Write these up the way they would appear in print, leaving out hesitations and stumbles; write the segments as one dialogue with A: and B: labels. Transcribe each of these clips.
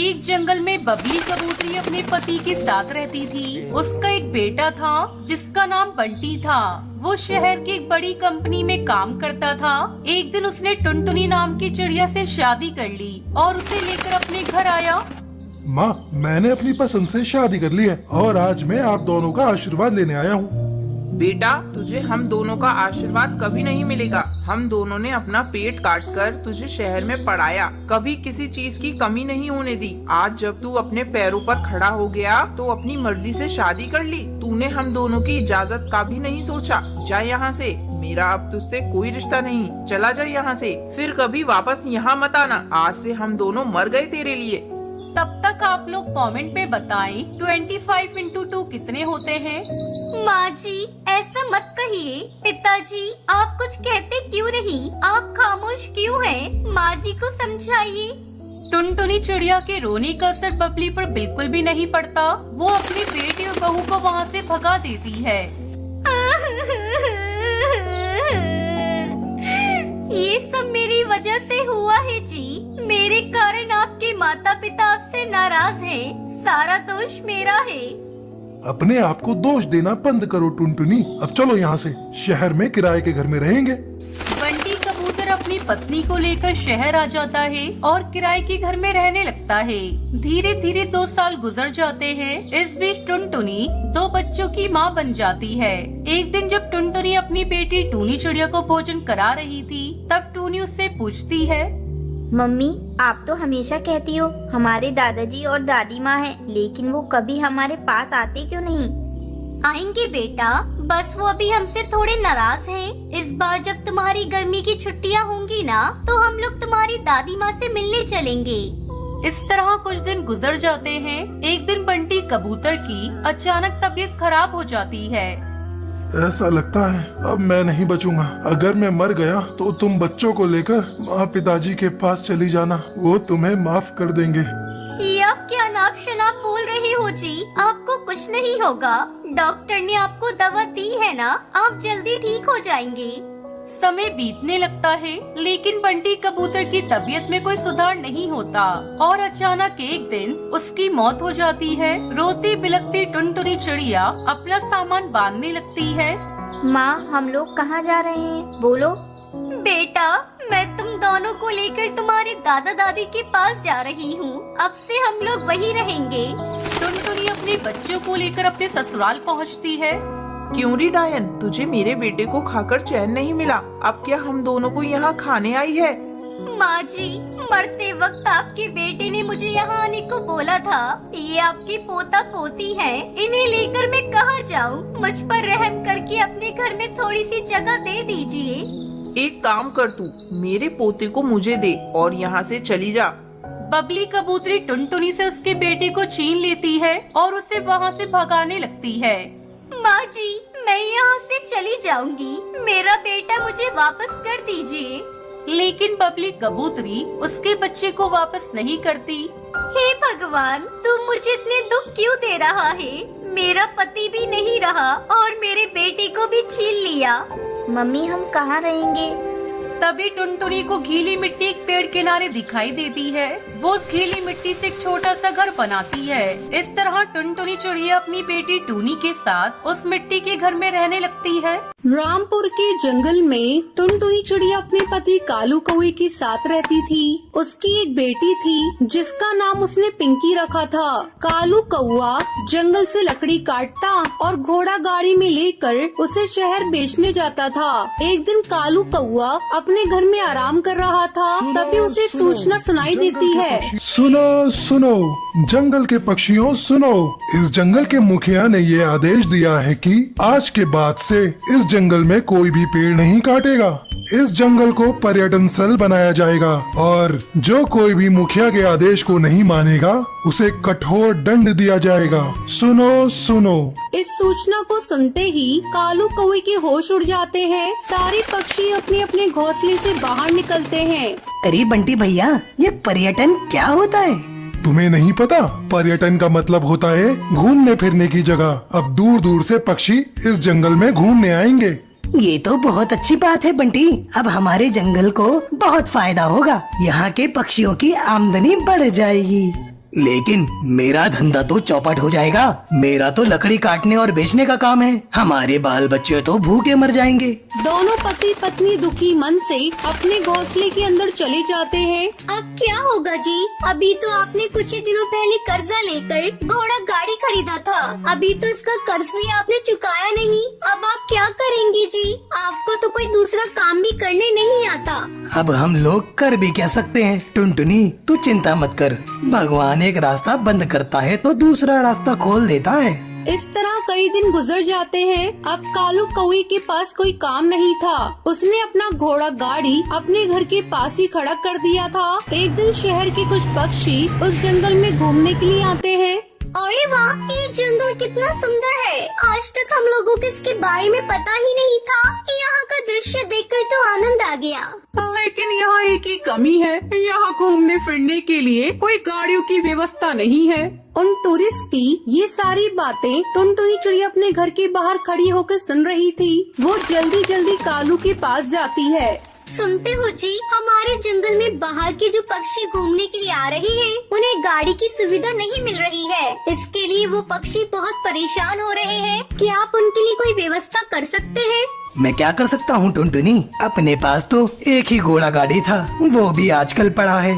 A: एक जंगल में बबली कबूतरी अपने पति के साथ रहती थी। उसका एक बेटा था जिसका नाम बंटी था। वो शहर की एक बड़ी कंपनी में काम करता था। एक दिन उसने टुनटुनी नाम की चिड़िया से शादी कर ली और उसे लेकर अपने घर आया।
B: माँ, मैंने अपनी पसंद से शादी कर ली है और आज मैं आप दोनों का आशीर्वाद लेने आया हूँ।
C: बेटा, तुझे हम दोनों का आशीर्वाद कभी नहीं मिलेगा। हम दोनों ने अपना पेट काट कर तुझे शहर में पढ़ाया, कभी किसी चीज की कमी नहीं होने दी। आज जब तू अपने पैरों पर खड़ा हो गया तो अपनी मर्जी से शादी कर ली। तूने हम दोनों की इजाजत का भी नहीं सोचा। जा यहाँ से, मेरा अब तुझसे कोई रिश्ता नहीं। चला जा यहाँ से, फिर कभी वापस यहाँ मत आना। आज से हम दोनों मर गए तेरे लिए।
A: तब तक आप लोग कमेंट में बताएं 25 इंटू 2 कितने होते हैं।
D: माँ जी, ऐसा मत कहिए। पिताजी, आप कुछ कहते क्यों नहीं? आप खामोश क्यों हैं? माँ जी को समझाइए।
A: टुनटुनी चिड़िया के रोने का असर बबली पर बिल्कुल भी नहीं पड़ता। वो अपनी बेटी और बहू को वहाँ से भगा देती है।
D: ये सब मेरी वजह से हुआ है जी। मेरे कारण आपके माता पिता आपसे नाराज हैं। सारा दोष मेरा है।
B: अपने आप को दोष देना बंद करो टुनटुनी। अब चलो यहाँ से, शहर में किराए के घर में रहेंगे।
A: बंटी कबूतर अपनी पत्नी को लेकर शहर आ जाता है और किराए के घर में रहने लगता है। धीरे धीरे 2 साल गुजर जाते हैं। इस बीच टुनटुनी 2 बच्चों की माँ बन जाती है। एक दिन जब टुनटुनी अपनी बेटी टूनी चिड़िया को भोजन करा रही थी, तब टूनी उससे पूछती है,
E: मम्मी, आप तो हमेशा कहती हो हमारे दादाजी और दादी माँ हैं, लेकिन वो कभी हमारे पास आते क्यों नहीं?
D: आएंगे बेटा, बस वो अभी हमसे थोड़े नाराज हैं। इस बार जब तुम्हारी गर्मी की छुट्टियाँ होंगी ना, तो हम लोग तुम्हारी दादी माँ से मिलने चलेंगे।
A: इस तरह कुछ दिन गुजर जाते हैं। एक दिन बंटी कबूतर की अचानक तबीयत खराब हो जाती है।
B: ऐसा लगता है अब मैं नहीं बचूंगा। अगर मैं मर गया तो तुम बच्चों को लेकर माँ पिताजी के पास चली जाना, वो तुम्हें माफ कर देंगे।
D: ये आप क्या नाप शनाप बोल रहे हो जी? आपको कुछ नहीं होगा। डॉक्टर ने आपको दवा दी है ना, आप जल्दी ठीक हो जाएंगे।
A: समय बीतने लगता है, लेकिन बंटी कबूतर की तबीयत में कोई सुधार नहीं होता और अचानक एक दिन उसकी मौत हो जाती है। रोती बिलखती टुनटुनी चिड़िया अपना सामान बांधने लगती है।
E: माँ, हम लोग कहाँ जा रहे हैं? बोलो।
D: बेटा, मैं तुम दोनों को लेकर तुम्हारे दादा दादी के पास जा रही हूँ। अब से हम लोग वहीं रहेंगे।
A: टुनटुनी अपने बच्चों को लेकर अपने ससुराल पहुँचती है।
C: क्यों री डायन, तुझे मेरे बेटे को खाकर चैन नहीं मिला? अब क्या हम दोनों को यहाँ खाने आई है?
D: माँ जी, मरते वक्त आपके बेटे ने मुझे यहाँ आने को बोला था। ये आपकी पोता पोती हैं, इन्हें लेकर मैं कहाँ जाऊँ? मुझ पर रहम करके अपने घर में थोड़ी सी जगह दे दीजिए।
C: एक काम कर, तू मेरे पोते को मुझे दे और यहाँ से चली जा।
A: बबली कबूतरी टुनटुनी से उसके बेटे को छीन लेती है और उसे वहाँ से भगाने लगती है।
D: माँ जी, मैं यहाँ से चली जाऊंगी। मेरा बेटा मुझे वापस कर दीजिए।
A: लेकिन बबली कबूतरी उसके बच्चे को वापस नहीं करती।
D: हे भगवान, तुम मुझे इतने दुख क्यों दे रहा है? मेरा पति भी नहीं रहा और मेरे बेटे को भी छीन लिया।
E: मम्मी, हम कहाँ रहेंगे?
A: तभी टुनटुनी को गीली मिट्टी एक पेड़ किनारे दिखाई देती है। वो उस गीली मिट्टी से एक छोटा सा घर बनाती है। इस तरह टुनटुनी चिड़िया अपनी बेटी टूनी के साथ उस मिट्टी के घर में रहने लगती है। रामपुर के जंगल में टुनटुनी चिड़िया अपने पति कालू कौवे के साथ रहती थी। उसकी एक बेटी थी जिसका नाम उसने पिंकी रखा था। कालू कौवा जंगल से लकड़ी काटता और घोड़ा गाड़ी में लेकर उसे शहर बेचने जाता था। एक दिन कालू कौवा अपने घर में आराम कर रहा था, तभी उसे एक सूचना सुनाई देती है।
B: सुनो सुनो, जंगल के पक्षियों सुनो। इस जंगल के मुखिया ने ये आदेश दिया है कि आज के बाद से इस जंगल में कोई भी पेड़ नहीं काटेगा। इस जंगल को पर्यटन स्थल बनाया जाएगा और जो कोई भी मुखिया के आदेश को नहीं मानेगा उसे कठोर दंड दिया जाएगा। सुनो सुनो।
A: इस सूचना को सुनते ही कालू कौवे के होश उड़ जाते हैं। सारे पक्षी अपने अपने घोंसले से बाहर निकलते हैं।
F: अरे बंटी भैया, ये पर्यटन क्या होता है?
B: तुम्हें नहीं पता? पर्यटन का मतलब होता है घूमने फिरने की जगह। अब दूर दूर से पक्षी इस जंगल में घूमने आएंगे।
F: ये तो बहुत अच्छी बात है बंटी। अब हमारे जंगल को बहुत फायदा होगा। यहाँ के पक्षियों की आमदनी बढ़ जाएगी। लेकिन मेरा धंधा तो चौपट हो जाएगा। मेरा तो लकड़ी काटने और बेचने का काम है। हमारे बाल बच्चे तो भूखे मर जाएंगे।
A: दोनों पति पत्नी दुखी मन से अपने घोंसले के अंदर चले जाते हैं।
D: अब क्या होगा जी? अभी तो आपने कुछ ही दिनों पहले कर्जा लेकर घोड़ा गाड़ी खरीदा था। अभी तो इसका कर्ज भी आपने चुकाया नहीं। अब आप क्या करेंगे जी? आपको तो कोई दूसरा काम भी करने नहीं आता।
F: अब हम लोग कर भी क्या सकते हैं? टुनटुनी तू चिंता मत कर, भगवान एक रास्ता बंद करता है तो दूसरा रास्ता खोल देता है।
A: इस तरह कई दिन गुजर जाते हैं। अब कालू कौवे के पास कोई काम नहीं था। उसने अपना घोड़ा गाड़ी अपने घर के पास ही खड़ा कर दिया था। एक दिन शहर के कुछ पक्षी उस जंगल में घूमने के लिए आते हैं।
D: अरे वाह, ये जंगल कितना सुंदर है। आज तक हम लोगों को इसके बारे में पता ही नहीं था। यहाँ का दृश्य देखकर तो आनंद आ गया।
C: लेकिन यहाँ एक ही कमी है, यहाँ घूमने फिरने के लिए कोई गाड़ियों की व्यवस्था नहीं है।
A: उन टूरिस्ट की ये सारी बातें टुनटुनी चिड़िया अपने घर के बाहर खड़ी होकर सुन रही थी। वो जल्दी जल्दी कालू के पास जाती है।
D: सुनते हो जी, हमारे जंगल में बाहर के जो पक्षी घूमने के लिए आ रहे हैं, उन्हें गाड़ी की सुविधा नहीं मिल रही है। इसके लिए वो पक्षी बहुत परेशान हो रहे हैं। क्या आप उनके लिए कोई व्यवस्था कर सकते हैं?
F: मैं क्या कर सकता हूँ टुनटुनी? अपने पास तो एक ही घोड़ा गाड़ी था, वो भी आजकल पड़ा है।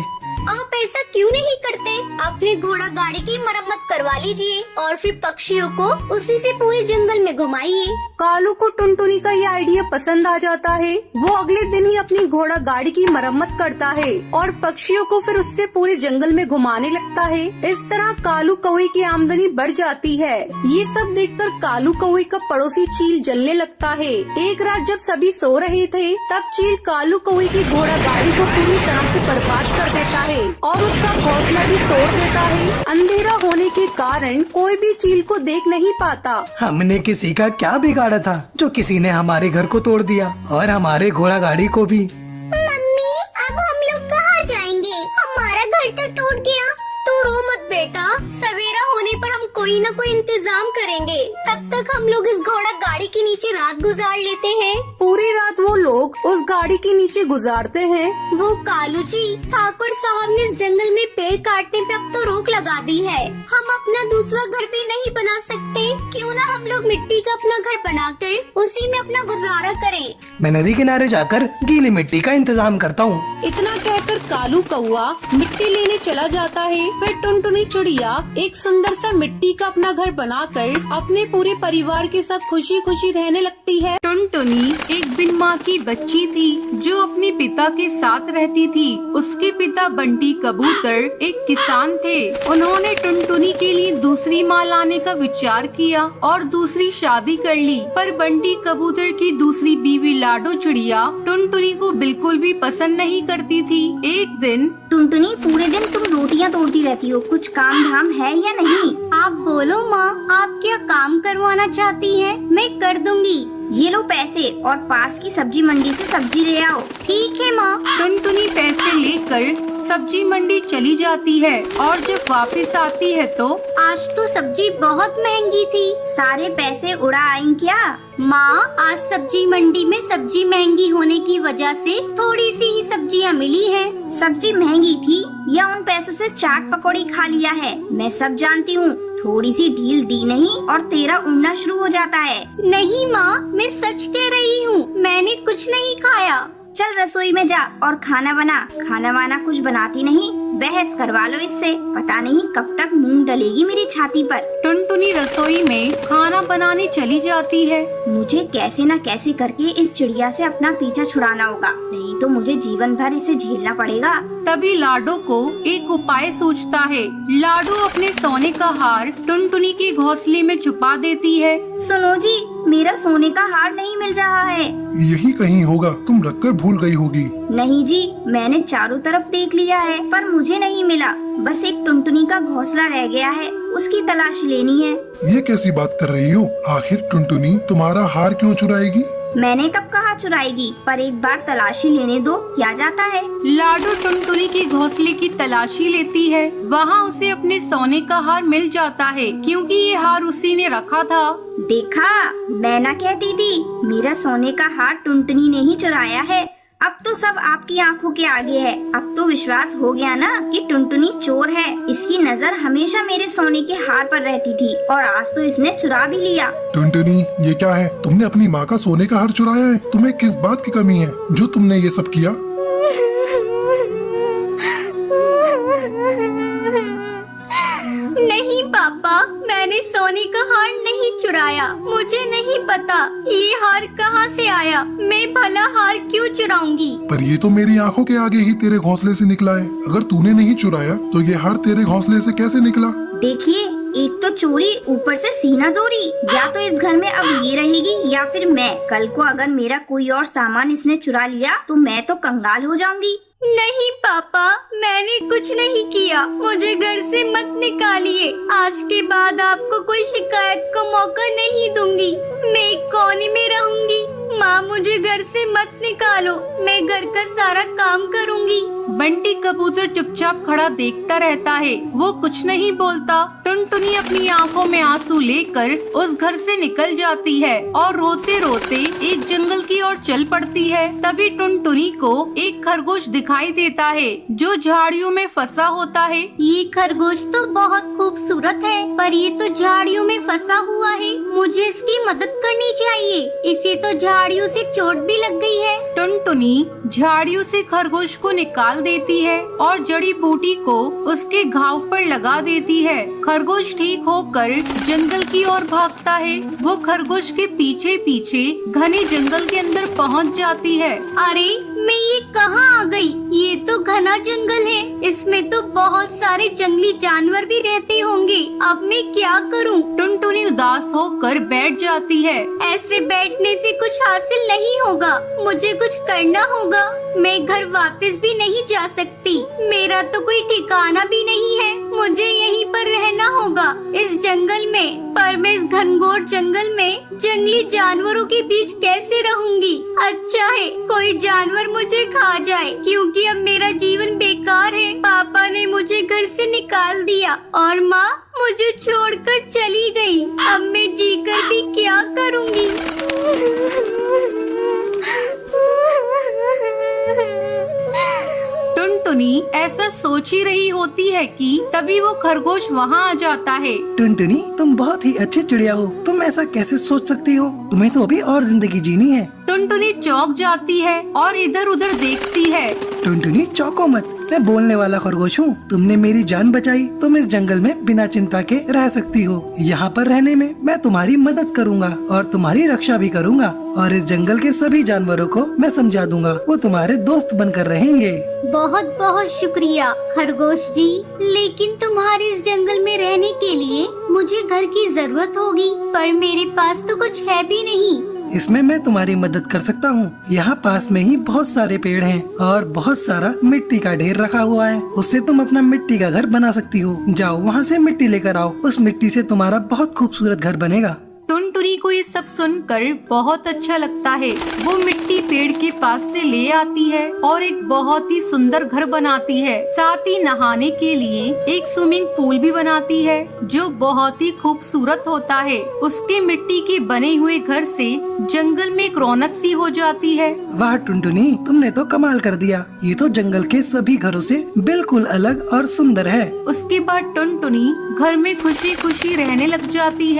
D: आप ऐसा क्यों नहीं करते? अपने घोड़ा गाड़ी की मरम्मत करवा लीजिए और फिर पक्षियों को उसी से पूरे जंगल में घुमाइए।
A: कालू को टुनटुनी का ये आइडिया पसंद आ जाता है। वो अगले दिन ही अपनी घोड़ा गाड़ी की मरम्मत करता है और पक्षियों को फिर उससे पूरे जंगल में घुमाने लगता है। इस तरह कालू कौवे की आमदनी बढ़ जाती है। ये सब देखकर कालू कौवे का पड़ोसी चील जलने लगता है। एक रात जब सभी सो रहे थे, तब चील कालू कौवे की घोड़ा गाड़ी को पूरी तरह से बर्बाद कर देता है और उसका घोंसला भी तोड़ देता है। अंधेरा होने के कारण कोई भी चील को देख नहीं पाता।
F: हमने किसी का क्या बिगाड़ा था जो किसी ने हमारे घर को तोड़ दिया और हमारे घोड़ा गाड़ी को भी।
D: मम्मी, अब हम लोग कहाँ जाएंगे? हमारा घर तो टूट गया। तू रो मत बेटा, सवेरा होने पर हम कोई न कोई इंतजाम करेंगे। तब तक हम लोग इस घोड़ा गाड़ी के नीचे रात गुजार लेते हैं।
A: पूरी रात वो लोग उस गाड़ी के नीचे गुजारते हैं।
D: वो कालू जी, ठाकुर साहब ने इस जंगल में पेड़ काटने पे अब तो रोक लगा दी है। हम अपना दूसरा घर भी नहीं बना सकते। क्यों ना हम लोग मिट्टी का अपना घर बनाकर उसी में अपना गुजारा करें।
F: मैं नदी किनारे जाकर गीली मिट्टी का इंतजाम करता हूँ।
A: इतना कहकर कालू कौवा मिट्टी लेने चला जाता है। फिर टुनटुनी चिड़िया एक सुंदर सा मिट्टी का अपना घर बनाकर अपने पूरे परिवार के साथ खुशी खुशी रहने लगती है। टुनटुनी एक बिन माँ की बच्ची थी जो अपने पिता के साथ रहती थी। उसके पिता बंटी कबूतर एक किसान थे। उन्होंने टुनटुनी के लिए दूसरी माँ लाने का विचार किया और दूसरी शादी कर ली। पर बंटी कबूतर की दूसरी बीवी लाडो चिड़िया टुनटुनी को बिल्कुल भी पसंद नहीं करती थी। एक दिन,
E: टुनटुनी, पूरे दिन तुम रोटियां तोड़ती रहती हो, कुछ काम धाम है या नहीं?
D: आप बोलो माँ, आप क्या काम करवाना चाहती हैं? मैं कर दूंगी।
E: ये लो पैसे और पास की सब्जी मंडी से सब्जी ले आओ।
D: ठीक है माँ।
A: टुनटुनी पैसे लेकर सब्जी मंडी चली जाती है और जब वापस आती है तो
D: आज तो सब्जी बहुत महंगी थी।
E: सारे पैसे उड़ा आई क्या?
D: माँ, आज सब्जी मंडी में सब्जी महंगी होने की वजह से थोड़ी सी ही सब्जियाँ मिली है।
E: सब्जी महंगी थी या उन पैसों से चाट पकौड़ी खा लिया है? मैं सब जानती हूँ। थोड़ी सी ढील दी नहीं और तेरा उड़ना शुरू हो जाता है।
D: नहीं माँ, मैं सच कह रही हूँ, मैंने कुछ नहीं खाया।
E: चल रसोई में जा और खाना बना। खाना वाना कुछ बनाती नहीं, बहस करवा लो इससे। पता नहीं कब तक मूंग डलेगी मेरी छाती पर।
A: टुनटुनी रसोई में खाना बनाने चली जाती है।
E: मुझे कैसे न कैसे करके इस चिड़िया से अपना पीछा छुड़ाना होगा, नहीं तो मुझे जीवन भर इसे झेलना पड़ेगा।
A: तभी लाडो को एक उपाय सूझता है। लाडो अपने सोने का हार टुनटुनी के घोंसले में छुपा देती है।
E: सुनो जी, मेरा सोने का हार नहीं मिल रहा है।
B: यही कहीं होगा, तुम रखकर भूल गई होगी।
E: नहीं जी, मैंने चारों तरफ देख लिया है पर मुझे नहीं मिला। बस एक टुनटुनी का घोंसला रह गया है, उसकी तलाश लेनी है।
B: ये कैसी बात कर रही हो? आखिर टुनटुनी तुम्हारा हार क्यों चुराएगी?
E: मैंने कब कहा चुराएगी, पर एक बार तलाशी लेने दो, क्या जाता है।
A: लाडो टुनटुनी के घोंसले की तलाशी लेती है। वहाँ उसे अपने सोने का हार मिल जाता है क्योंकि ये हार उसी ने रखा था।
E: देखा, मैं ना कहती थी, मेरा सोने का हार टुनटुनी ने ही चुराया है। अब तो सब आपकी आंखों के आगे है। अब तो विश्वास हो गया ना कि टुनटुनी चोर है। इसकी नजर हमेशा मेरे सोने के हार पर रहती थी और आज तो इसने चुरा भी लिया।
B: टुनटुनी, ये क्या है? तुमने अपनी माँ का सोने का हार चुराया है? तुम्हें किस बात की कमी है जो तुमने ये सब किया?
D: नहीं पापा, मैंने सोने का हार नहीं चुराया। मुझे नहीं पता ये हार कहाँ से आया। मैं भला हार क्यों चुराऊंगी?
B: पर ये तो मेरी आंखों के आगे ही तेरे घोंसले से निकला है। अगर तूने नहीं चुराया तो ये हार तेरे घोंसले से कैसे निकला?
E: देखिए, एक तो चोरी, ऊपर से सीना जोरी। या तो इस घर में अब ये रहेगी या फिर मैं। कल को अगर मेरा कोई और सामान इसने चुरा लिया तो मैं तो कंगाल हो जाऊंगी।
D: नहीं पापा, मैंने कुछ नहीं किया। मुझे घर से मत निकालिए। आज के बाद आपको कोई शिकायत का मौका नहीं दूंगी। मैं एक कोने में रहूंगी। माँ, मुझे घर से मत निकालो। मैं घर का सारा काम करूंगी।
A: बंटी कबूतर चुपचाप खड़ा देखता रहता है। वो कुछ नहीं बोलता। टुनटुनी अपनी आंखों में आंसू लेकर उस घर से निकल जाती है और रोते रोते एक जंगल की ओर चल पड़ती है। तभी टुनटुनी को एक खरगोश दिखाई देता है जो झाड़ियों में फंसा होता है।
D: ये खरगोश तो बहुत खूबसूरत है, पर ये तो झाड़ियों में फंसा हुआ है। मुझे इसकी मदद करनी चाहिए। इसे तो झाड़ियों से चोट भी लग गई है।
A: टुनटुनी झाड़ियों से खरगोश को निकाल देती है और जड़ी बूटी को उसके घाव पर लगा देती है। खरगोश ठीक होकर जंगल की ओर भागता है। वो खरगोश के पीछे पीछे घने जंगल के अंदर पहुंच जाती है।
D: अरे, मैं ये कहाँ आ गई? ये तो घना जंगल है। इसमें तो बहुत सारे जंगली जानवर भी रहते होंगे। अब मैं क्या करूँ?
A: टुनटुनी उदास होकर बैठ जाती है।
D: ऐसे बैठने से कुछ हासिल नहीं होगा। मुझे कुछ करना होगा। मैं घर वापस भी नहीं जा सकती। मेरा तो कोई ठिकाना भी नहीं है। मुझे यहीं पर रहना होगा इस जंगल में। पर मैं इस घनघोर जंगल में जंगली जानवरों के बीच कैसे रहूंगी? अच्छा है कोई जानवर मुझे खा जाए, क्योंकि अब मेरा जीवन बेकार है। पापा ने मुझे घर से निकाल दिया और माँ मुझे छोड़कर चली गई। अब मैं जीकर भी क्या करूंगी?
A: टुनटुनी ऐसा सोच ही रही होती है कि तभी वो खरगोश वहाँ आ जाता है।
F: टुनटुनी, तुम बहुत ही अच्छी चिड़िया हो। तुम ऐसा कैसे सोच सकती हो? तुम्हें तो अभी और जिंदगी जीनी है।
A: टुनटुनी चौंक जाती है और इधर उधर देखती है।
F: टुनटुनी, चौंको मत। मैं बोलने वाला खरगोश हूँ। तुमने मेरी जान बचाई। तुम इस जंगल में बिना चिंता के रह सकती हो। यहाँ पर रहने में मैं तुम्हारी मदद करूँगा और तुम्हारी रक्षा भी करूँगा। और इस जंगल के सभी जानवरों को मैं समझा दूंगा। वो तुम्हारे दोस्त बनकर रहेंगे।
D: बहुत बहुत शुक्रिया खरगोश जी, लेकिन तुम्हारे इस जंगल में रहने के लिए मुझे घर की जरूरत होगी, पर मेरे पास तो कुछ है भी नहीं।
F: इसमें मैं तुम्हारी मदद कर सकता हूँ। यहाँ पास में ही बहुत सारे पेड़ हैं और बहुत सारा मिट्टी का ढेर रखा हुआ है। उससे तुम अपना मिट्टी का घर बना सकती हो। जाओ वहाँ से मिट्टी लेकर आओ। उस मिट्टी से तुम्हारा बहुत खूबसूरत घर बनेगा।
A: टुनटुनी को ये सब सुनकर बहुत अच्छा लगता है। वो मिट्टी पेड़ के पास से ले आती है और एक बहुत ही सुंदर घर बनाती है। साथ ही नहाने के लिए एक स्विमिंग पूल भी बनाती है जो बहुत ही खूबसूरत होता है। उसके मिट्टी के बने हुए घर से जंगल में एक रौनक सी हो जाती है।
F: वाह टुनटुनी, तुमने तो कमाल कर दिया। ये तो जंगल के सभी घरों से बिल्कुल अलग और सुंदर है।
A: उसके बाद टुनटुनी घर में खुशी खुशी रहने लग जाती है।